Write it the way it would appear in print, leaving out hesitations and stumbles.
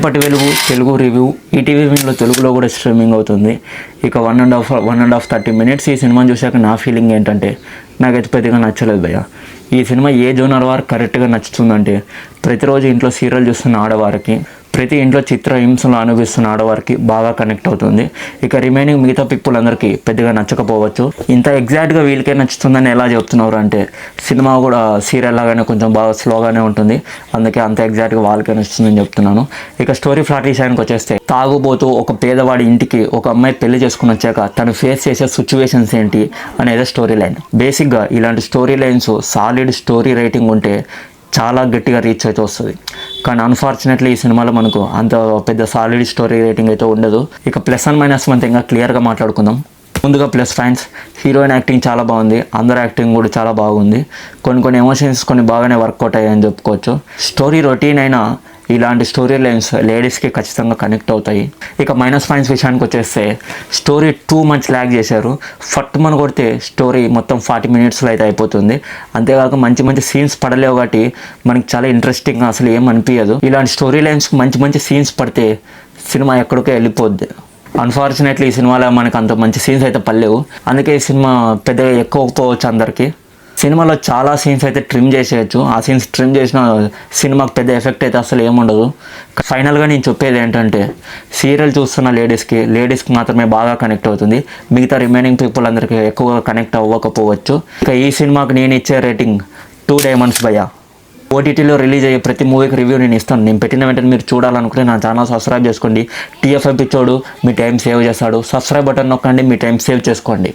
రేపటి వెలుగు Telugu review ETV విన్లో తెలుగులో కూడా స్ట్రీమింగ్ అవుతుంది. ఇక 1.5 30 మినిట్స్ ఈ సినిమాని చూశాక నా ఫీలింగ్ ఏంటంటే నాకైతే పెద్దగా నచ్చలేదు భయ్య. ఈ సినిమా ఏ జోనర్ వారికి కరెక్ట్గా నచ్చుతుందంటే ప్రతిరోజు ఇంట్లో సీరియల్ చూస్తున్న ఆడవారికి, ప్రతి ఇంట్లో చిత్రహింసలు అనుభవిస్తున్న ఆడవారికి బాగా కనెక్ట్ అవుతుంది. ఇక రిమైనింగ్ మిగతా పీపుల్ అందరికీ పెద్దగా నచ్చకపోవచ్చు. ఇంత ఎగ్జాక్ట్గా వీళ్ళకే నచ్చుతుందని ఎలా చెప్తున్నారు అంటే సినిమా కూడా సీరియల్ లాగానే కొంచెం బాగా స్లోగానే ఉంటుంది, అందుకే అంత ఎగ్జాక్ట్గా వాళ్ళకే నచ్చుతుందని చెప్తున్నాను. ఇక స్టోరీ ప్లాట్ విషయానికి వచ్చేస్తే తాగుబోతూ ఒక పేదవాడి ఇంటికి ఒక అమ్మాయి పెళ్లి చేసుకుని వచ్చాక తను ఫేస్ చేసే సిచ్యువేషన్స్ ఏంటి అనేది స్టోరీ లైన్. బేసిక్గా ఇలాంటి story lines solid story writing ఉంటే చాలా గట్టిగా రీచ్ అయితే వస్తుంది. కానీ అన్ఫార్చునేట్లీ ఈ సినిమాలో మనకు అంత పెద్ద సాలిడ్ స్టోరీ రేటింగ్ అయితే ఉండదు. ఇక ప్లస్ అండ్ మైనస్ మనతో ఇంకా క్లియర్గా మాట్లాడుకుందాం. ముందుగా ప్లస్ పాయింట్స్, హీరోయిన్ యాక్టింగ్ చాలా బాగుంది, అందరు యాక్టింగ్ కూడా చాలా బాగుంది. కొన్ని ఎమోషన్స్ బాగానే వర్కౌట్ అయ్యాయని చెప్పుకోవచ్చు. స్టోరీ రొటీన్ అయినా ఇలాంటి స్టోరీ లైన్స్ లేడీస్కి ఖచ్చితంగా కనెక్ట్ అవుతాయి. ఇక మైనస్ పాయింట్స్ విషయానికి వచ్చేస్తే స్టోరీ టూ మచ్ ల్యాగ్ చేశారు. మన కొడితే స్టోరీ మొత్తం 40 మినిట్స్లో అయితే అయిపోతుంది. అంతేకాక మంచి సీన్స్ పడలేవు కాబట్టి మనకి చాలా ఇంట్రెస్టింగ్గా అసలు ఏం అనిపించదు. ఇలాంటి స్టోరీ లైన్స్ మంచి సీన్స్ పడితే సినిమా ఎక్కడికో వెళ్ళిపోద్ది. అన్ఫార్చునేట్లీ ఈ సినిమాలో మనకు అంత మంచి సీన్స్ అయితే పడలేవు, అందుకే ఈ సినిమా పెద్దగా ఎక్కువకపోవచ్చు అందరికీ. సినిమాలో చాలా సీన్స్ అయితే ట్రిమ్ చేసేయచ్చు, ఆ సీన్స్ ట్రిమ్ చేసిన సినిమాకి పెద్ద ఎఫెక్ట్ అయితే అసలు ఏముండదు. ఫైనల్గా నేను చెప్పేది ఏంటంటే సీరియల్ చూస్తున్న లేడీస్కి మాత్రమే బాగా కనెక్ట్ అవుతుంది, మిగతా రిమైనింగ్ పీపుల్ అందరికీ ఎక్కువగా కనెక్ట్ అవ్వకపోవచ్చు. ఇక ఈ సినిమాకి నేను ఇచ్చే రేటింగ్ 2 డైమండ్స్ భయ్యా. ఓటీటీలో రిలీజ్ అయ్యే ప్రతి మూవీకి రివ్యూ నేను ఇస్తాను. నేను పెట్టిన వెంటనే మీరు చూడాలనుకుంటే నా ఛానల్ సబ్స్క్రైబ్ చేసుకోండి. టీఎఫ్ఐ పిచ్చోడు మీ టైం సేవ్ చేస్తాడు. సబ్స్క్రైబ్ బటన్ నొక్కండి, మీ టైం సేవ్ చేసుకోండి.